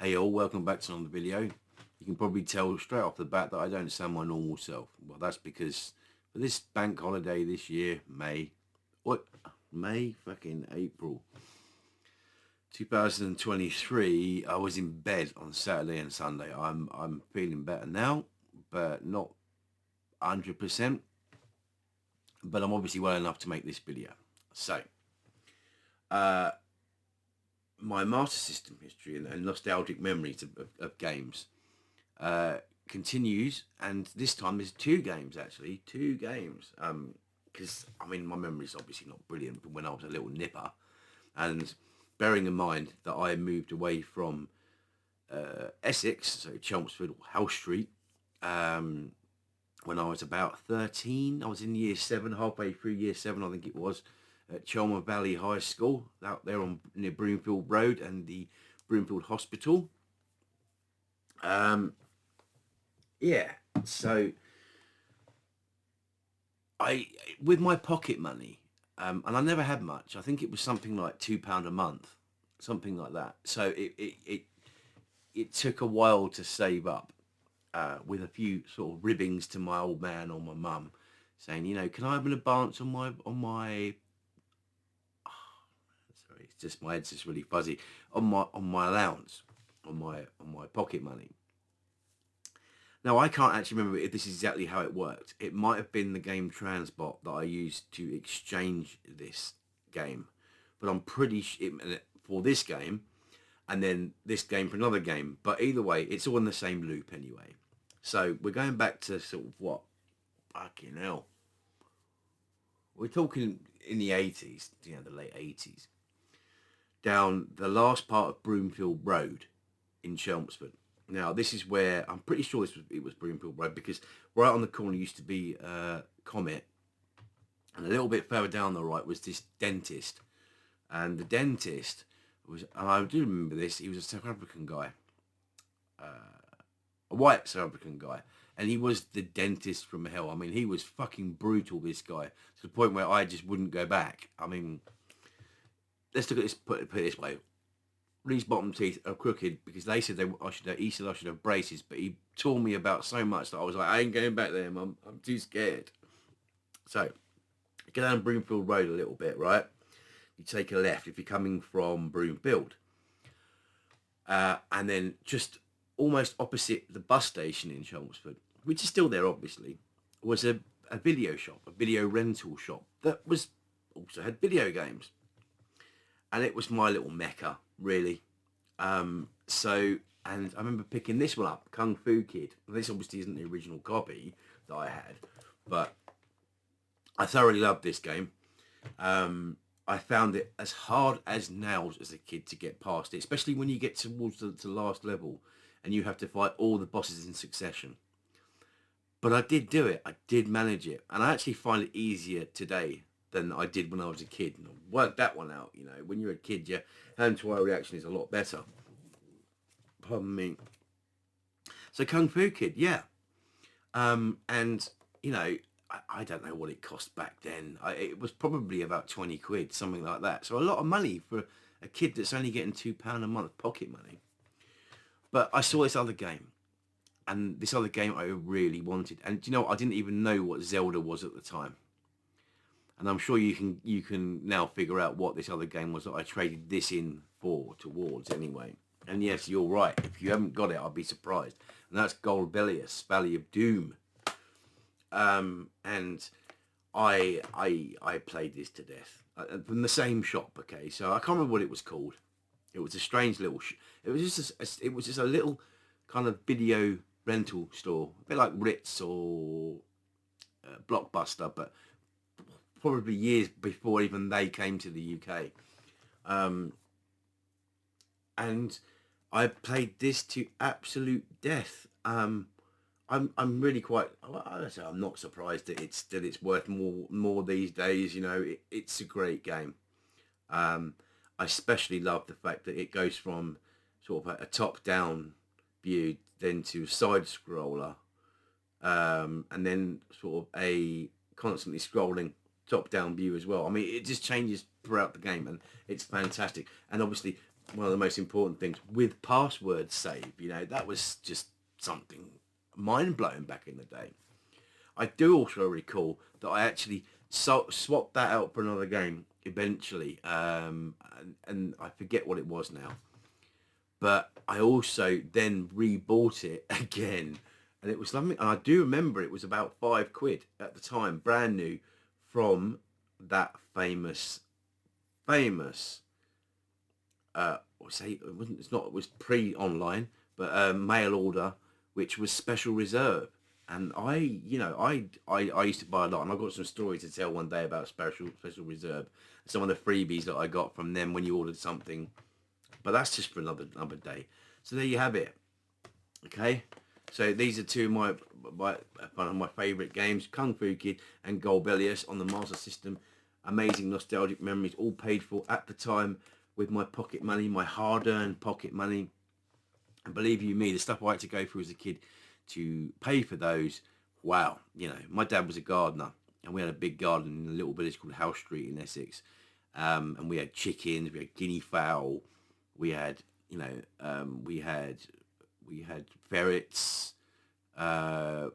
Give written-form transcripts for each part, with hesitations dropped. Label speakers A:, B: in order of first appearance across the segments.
A: Hey all, welcome back to another video. You can probably tell straight off the bat that I don't sound my normal self. Well, that's because for this bank holiday this year, April 2023, I was in bed on Saturday and Sunday. I'm feeling better now, but not 100%. But I'm obviously well enough to make this video. So, my Master System history and nostalgic memories of games continues, and this time there's two games because I mean my memory is obviously not brilliant from when I was a little nipper, and bearing in mind that I moved away from Essex, so Chelmsford or House Street, when I was about 13. I was in year 7, halfway through year 7 I think it was, at Chelmsford Valley High School, out there near Broomfield Road and the Broomfield Hospital. Yeah, so with my pocket money, and I never had much. I think it was something like £2 a month, something like that. So it took a while to save up, with a few sort of ribbings to my old man or my mum, saying, can I have an advance on my sorry, it's just my head's just really fuzzy, on my allowance, on my pocket money. Now, I can't actually remember if this is exactly how it worked. It might have been the game Transbot that I used to exchange this game, but I'm pretty sure for this game, and then this game for another game. But either way, it's all in the same loop anyway. So we're going back to sort of what? Fucking hell. We're talking in the 80s, the late 80s. Down the last part of Broomfield Road in Chelmsford. Now, this is where I'm pretty sure it was Broomfield Road, because right on the corner used to be Comet, and a little bit further down the right was this dentist, and the dentist was, and I do remember this, he was a South African guy, a white South African guy, and he was the dentist from hell. I mean, he was fucking brutal, this guy, to the point where I just wouldn't go back. I mean, let's look at this, put it this way. These bottom teeth are crooked because they said he said I should have braces, but he tore me about so much that I was like, I ain't going back there, Mum. I'm too scared. So, go down Broomfield Road a little bit, right? You take a left if you're coming from Broomfield. And then just almost opposite the bus station in Chelmsford, which is still there obviously, was a video shop, a video rental shop that was also had video games. And it was my little mecca, really. So, and I remember picking this one up, Kung Fu Kid. This obviously isn't the original copy that I had, but I thoroughly loved this game. I found it as hard as nails as a kid to get past it, especially when you get towards the last level and you have to fight all the bosses in succession. But I did do it. I did manage it. And I actually find it easier today than I did when I was a kid. And I worked that one out, When you're a kid, your hand-to-eye reaction is a lot better. Pardon me. So Kung Fu Kid, yeah. And, I don't know what it cost back then. It was probably about 20 quid, something like that. So a lot of money for a kid that's only getting £2 a month pocket money. But I saw this other game. And this other game I really wanted. And I didn't even know what Zelda was at the time. And I'm sure you can now figure out what this other game was that I traded this in towards anyway. And yes, you're right. If you haven't got it, I'd be surprised. And that's GOLVELLIUS, Valley of Doom. And I played this to death from the same shop. Okay, so I can't remember what it was called. It was a strange little. It was just a little kind of video rental store, a bit like Ritz or Blockbuster, but probably years before even they came to the UK. And I played this to absolute death. I'm really quite. I'm not surprised that it's worth more these days. It's a great game. I especially love the fact that it goes from sort of a top-down view then to a side scroller, and then sort of a constantly scrolling top-down view as well. I mean, it just changes throughout the game, and it's fantastic. And obviously, one of the most important things with password save. You know, that was just something mind-blowing back in the day. I do also recall that I actually swapped that out for another game eventually, and I forget what it was now. But I also then rebought it again, and it was something. And I do remember it was about £5 at the time, brand new, from that famous. Say it wasn't. It's not. It was pre-online, but mail order, which was Special Reserve. And I used to buy a lot, and I've got some stories to tell one day about Special Reserve, some of the freebies that I got from them when you ordered something. But that's just for another day. So there you have it. Okay. So these are two of one of my favourite games, Kung Fu Kid and Golvelius on the Master System. Amazing nostalgic memories, all paid for at the time with my pocket money, my hard-earned pocket money. And believe you me, the stuff I had to go through as a kid to pay for those, wow. You know, my dad was a gardener, and we had a big garden in a little village called House Street in Essex. And we had chickens, we had guinea fowl, we had, we had ferrets,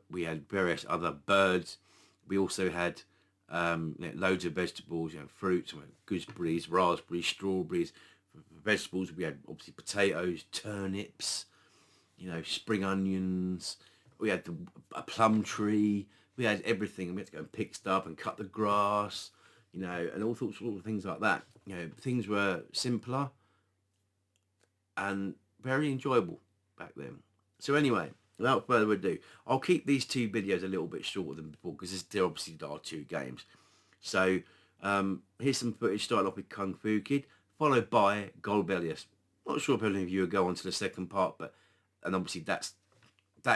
A: we had various other birds. We also had loads of vegetables, fruits, gooseberries, raspberries, strawberries. For vegetables, we had obviously potatoes, turnips, spring onions. We had a plum tree. We had everything. We had to go and pick stuff and cut the grass, and all sorts of things like that. Things were simpler and very enjoyable back then. So anyway, without further ado, I'll keep these two videos a little bit shorter than before because there obviously are two games. So here's some footage starting off with Kung Fu Kid, followed by Golvelius. Not sure if any of you will go on to the second part, and obviously that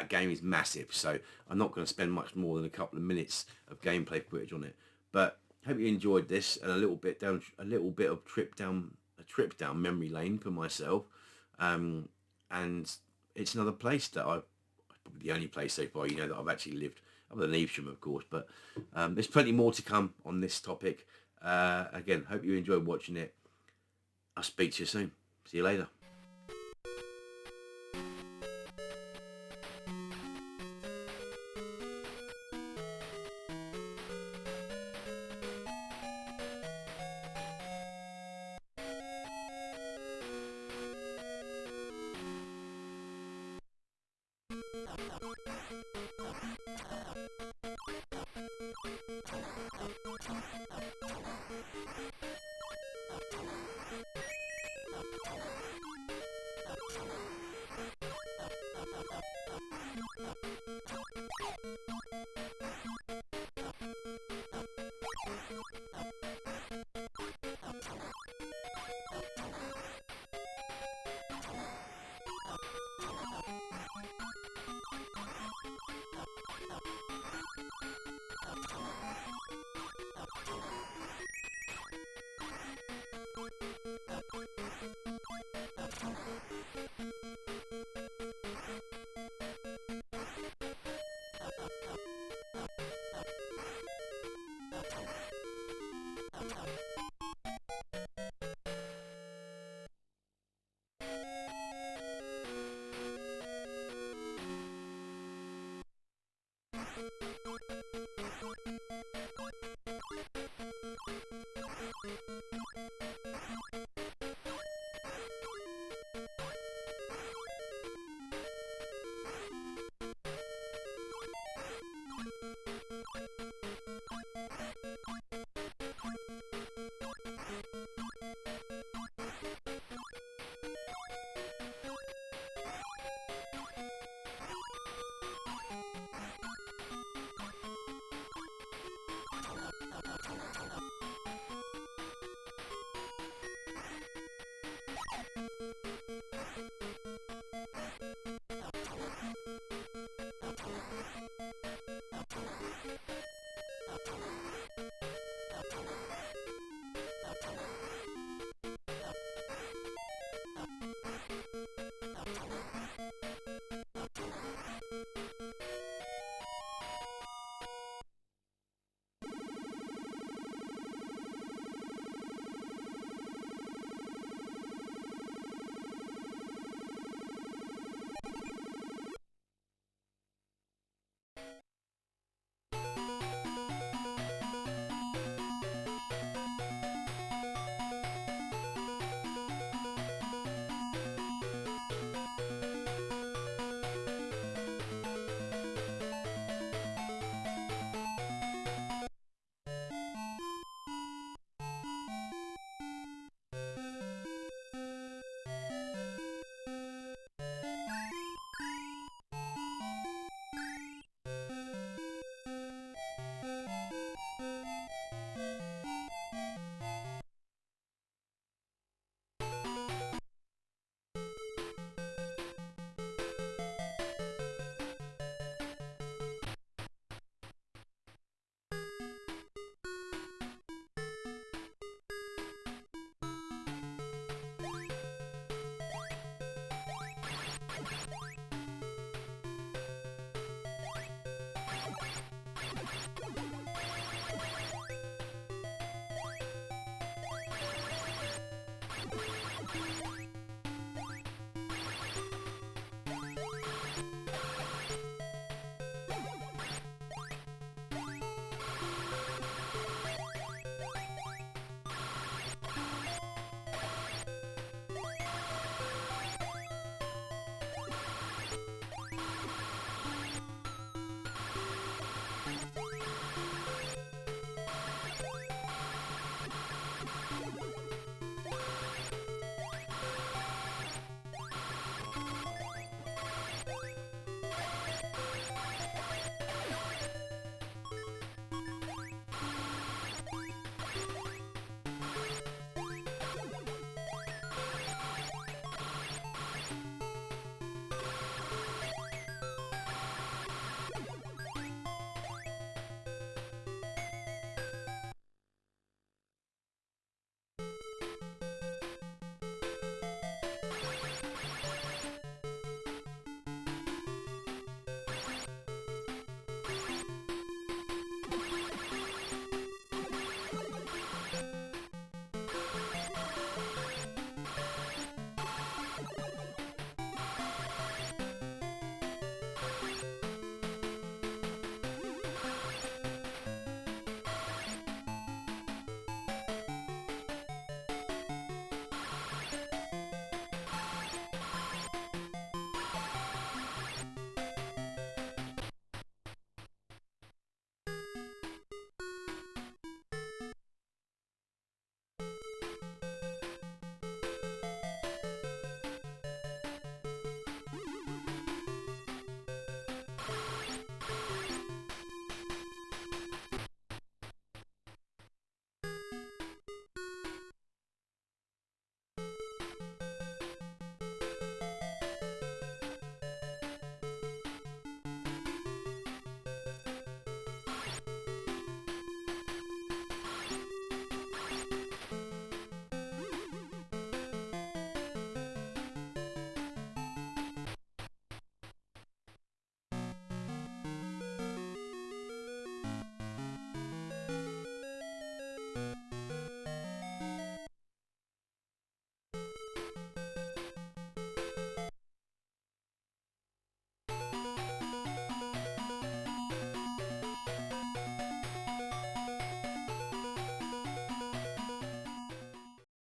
A: game is massive, so I'm not going to spend much more than a couple of minutes of gameplay footage on it. But hope you enjoyed this and a little bit of trip down memory lane for myself. And it's another place that probably the only place so far, that I've actually lived, other than Evesham, of course. But there's plenty more to come on this topic. Again, hope you enjoyed watching it. I'll speak to you soon. See you later.